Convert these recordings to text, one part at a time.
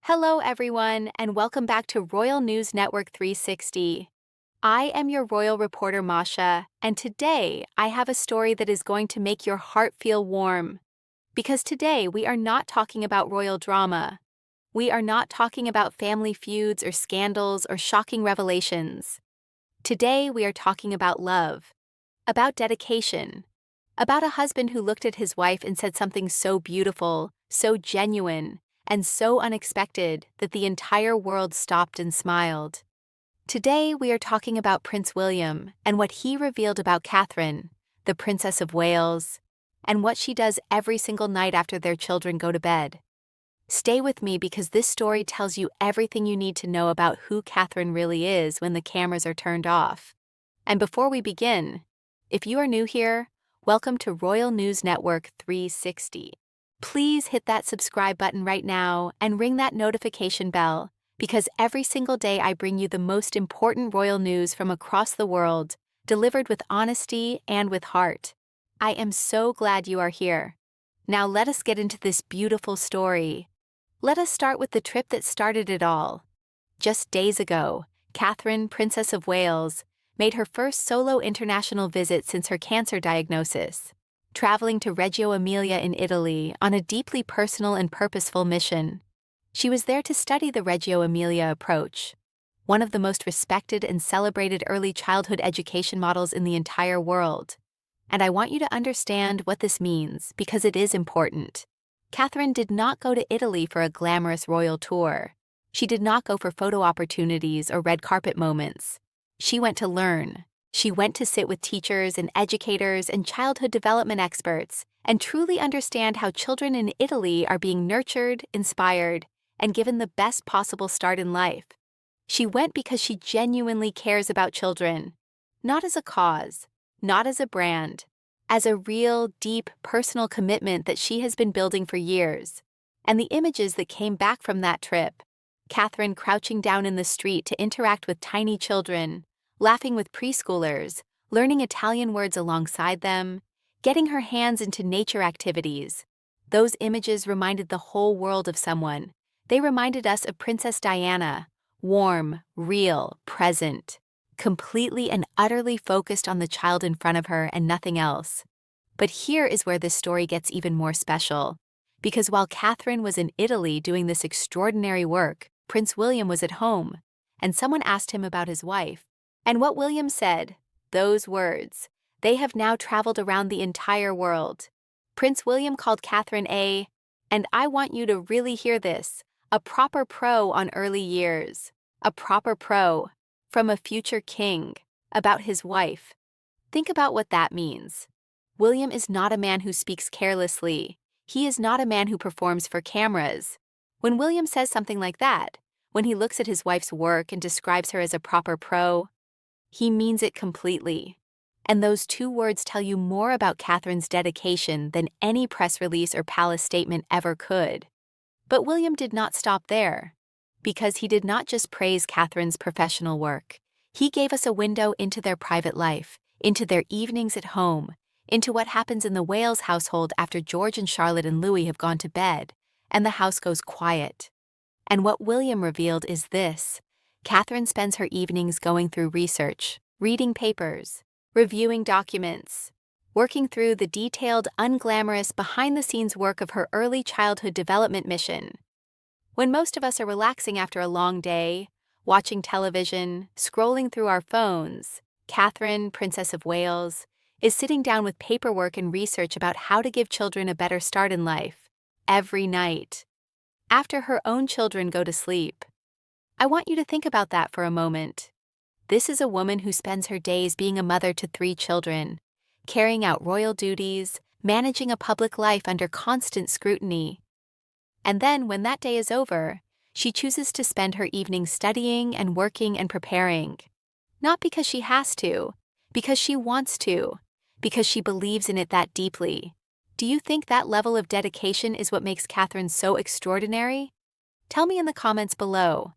Hello, everyone, and welcome back to Royal News Network 360. I am your royal reporter, Masha, and today I have a story that is going to make your heart feel warm. Because today we are not talking about royal drama. We are not talking about family feuds or scandals or shocking revelations. Today we are talking about love, about dedication, about a husband who looked at his wife and said something so beautiful, so genuine, and so unexpected that the entire world stopped and smiled. Today, we are talking about Prince William and what he revealed about Catherine, the Princess of Wales, and what she does every single night after their children go to bed. Stay with me because this story tells you everything you need to know about who Catherine really is when the cameras are turned off. And before we begin, if you are new here, welcome to Royal News Network 360. Please hit that subscribe button right now and ring that notification bell, because every single day I bring you the most important royal news from across the world, delivered with honesty and with heart. I am so glad you are here. Now let us get into this beautiful story. Let us start with the trip that started it all. Just days ago, Catherine, Princess of Wales, made her first solo international visit since her cancer diagnosis, traveling to Reggio Emilia in Italy on a deeply personal and purposeful mission. She was there to study the Reggio Emilia approach, one of the most respected and celebrated early childhood education models in the entire world. And I want you to understand what this means because it is important. Catherine did not go to Italy for a glamorous royal tour. She did not go for photo opportunities or red carpet moments. She went to learn. She went to sit with teachers and educators and childhood development experts and truly understand how children in Italy are being nurtured, inspired, and given the best possible start in life. She went because she genuinely cares about children, not as a cause, not as a brand, as a real, deep, personal commitment that she has been building for years. And the images that came back from that trip, Catherine crouching down in the street to interact with tiny children, laughing with preschoolers, learning Italian words alongside them, getting her hands into nature activities. Those images reminded the whole world of someone. They reminded us of Princess Diana, warm, real, present, completely and utterly focused on the child in front of her and nothing else. But here is where this story gets even more special. Because while Catherine was in Italy doing this extraordinary work, Prince William was at home, and someone asked him about his wife. And what William said, those words, they have now traveled around the entire world. Prince William called Catherine and I want you to really hear this, a proper pro on early years. A proper pro, from a future king, about his wife. Think about what that means. William is not a man who speaks carelessly. He is not a man who performs for cameras. When William says something like that, when he looks at his wife's work and describes her as a proper pro, he means it completely. And those two words tell you more about Catherine's dedication than any press release or palace statement ever could. But William did not stop there, because he did not just praise Catherine's professional work. He gave us a window into their private life, into their evenings at home, into what happens in the Wales household after George and Charlotte and Louis have gone to bed, and the house goes quiet. And what William revealed is this. Catherine spends her evenings going through research, reading papers, reviewing documents, working through the detailed, unglamorous, behind-the-scenes work of her early childhood development mission. When most of us are relaxing after a long day, watching television, scrolling through our phones, Catherine, Princess of Wales, is sitting down with paperwork and research about how to give children a better start in life, every night, after her own children go to sleep. I want you to think about that for a moment. This is a woman who spends her days being a mother to 3 children, carrying out royal duties, managing a public life under constant scrutiny. And then, when that day is over, she chooses to spend her evening studying and working and preparing. Not because she has to, because she wants to, because she believes in it that deeply. Do you think that level of dedication is what makes Catherine so extraordinary? Tell me in the comments below.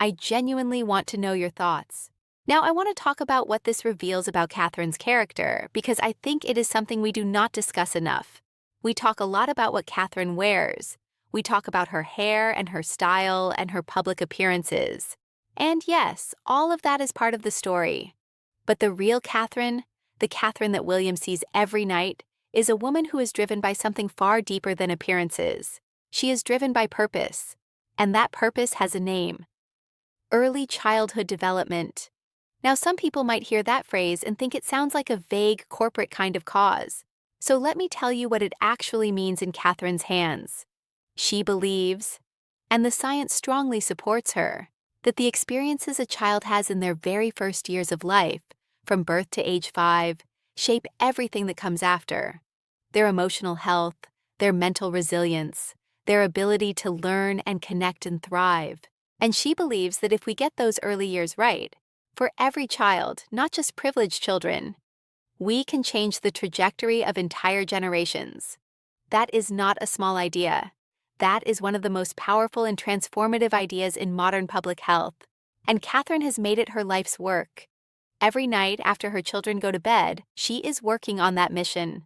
I genuinely want to know your thoughts. Now I want to talk about what this reveals about Catherine's character, because I think it is something we do not discuss enough. We talk a lot about what Catherine wears. We talk about her hair and her style and her public appearances. And yes, all of that is part of the story. But the real Catherine, the Catherine that William sees every night, is a woman who is driven by something far deeper than appearances. She is driven by purpose. And that purpose has a name: early childhood development. Now, some people might hear that phrase and think it sounds like a vague corporate kind of cause. So let me tell you what it actually means in Catherine's hands. She believes, and the science strongly supports her, that the experiences a child has in their very first years of life, from birth to age 5, shape everything that comes after. Their emotional health, their mental resilience, their ability to learn and connect and thrive. And she believes that if we get those early years right, for every child, not just privileged children, we can change the trajectory of entire generations. That is not a small idea. That is one of the most powerful and transformative ideas in modern public health. And Catherine has made it her life's work. Every night after her children go to bed, she is working on that mission.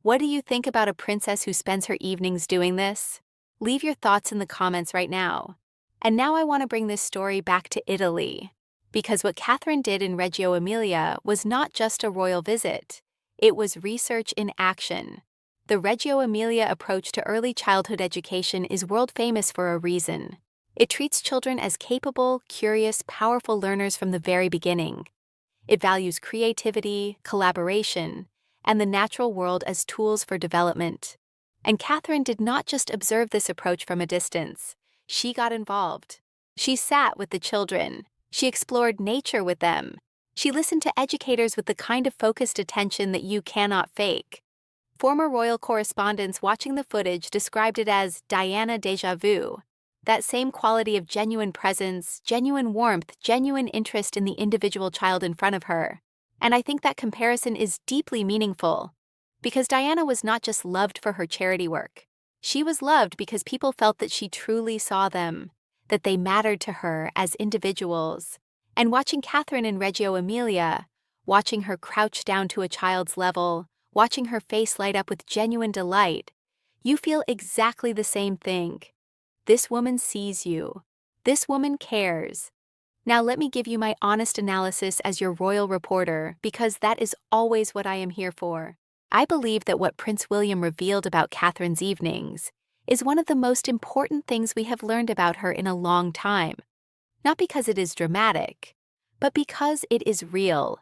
What do you think about a princess who spends her evenings doing this? Leave your thoughts in the comments right now. And now I want to bring this story back to Italy. Because what Catherine did in Reggio Emilia was not just a royal visit. It was research in action. The Reggio Emilia approach to early childhood education is world famous for a reason. It treats children as capable, curious, powerful learners from the very beginning. It values creativity, collaboration, and the natural world as tools for development. And Catherine did not just observe this approach from a distance. She got involved. She sat with the children. She explored nature with them. She listened to educators with the kind of focused attention that you cannot fake. Former royal correspondents watching the footage described it as Diana déjà vu. That same quality of genuine presence, genuine warmth, genuine interest in the individual child in front of her. And I think that comparison is deeply meaningful. Because Diana was not just loved for her charity work. She was loved because people felt that she truly saw them, that they mattered to her as individuals. And watching Catherine in Reggio Emilia, watching her crouch down to a child's level, watching her face light up with genuine delight, you feel exactly the same thing. This woman sees you. This woman cares. Now let me give you my honest analysis as your royal reporter, because that is always what I am here for. I believe that what Prince William revealed about Catherine's evenings is one of the most important things we have learned about her in a long time. Not because it is dramatic, but because it is real.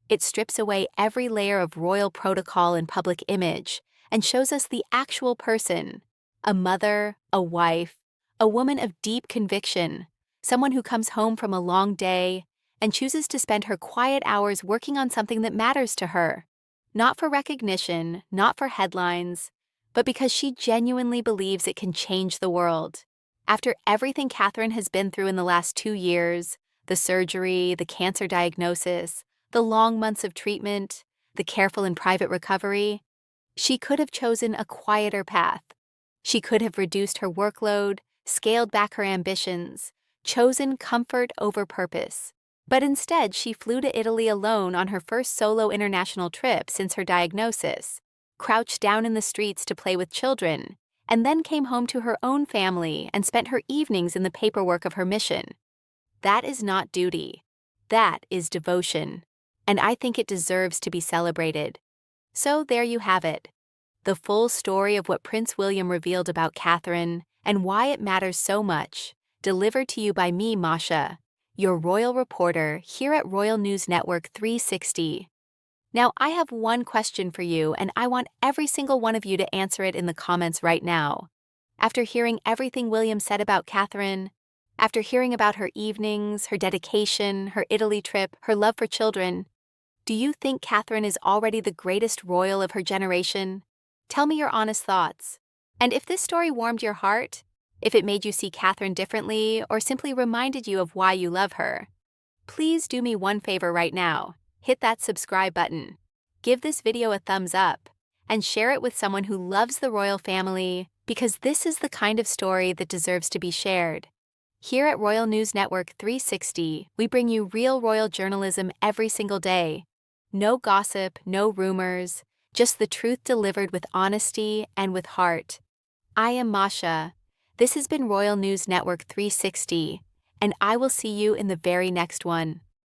It strips away every layer of royal protocol and public image and shows us the actual person, a mother, a wife, a woman of deep conviction, someone who comes home from a long day and chooses to spend her quiet hours working on something that matters to her. Not for recognition, not for headlines, but because she genuinely believes it can change the world. After everything Catherine has been through in the last 2 years, the surgery, the cancer diagnosis, the long months of treatment, the careful and private recovery, she could have chosen a quieter path. She could have reduced her workload, scaled back her ambitions, chosen comfort over purpose. But instead, she flew to Italy alone on her first solo international trip since her diagnosis, crouched down in the streets to play with children, and then came home to her own family and spent her evenings in the paperwork of her mission. That is not duty. That is devotion. And I think it deserves to be celebrated. So there you have it. The full story of what Prince William revealed about Catherine and why it matters so much, delivered to you by me, Masha, your royal reporter here at Royal News Network 360. Now, I have one question for you, and I want every single one of you to answer it in the comments right now. After hearing everything William said about Catherine, after hearing about her evenings, her dedication, her Italy trip, her love for children, do you think Catherine is already the greatest royal of her generation? Tell me your honest thoughts. And if this story warmed your heart, if it made you see Catherine differently, or simply reminded you of why you love her, please do me one favor right now. Hit that subscribe button, give this video a thumbs up, and share it with someone who loves the royal family, because this is the kind of story that deserves to be shared. Here at Royal News Network 360, we bring you real royal journalism every single day. No gossip, no rumors, just the truth delivered with honesty and with heart. I am Masha, This has been Royal News Network 360, and I will see you in the very next one.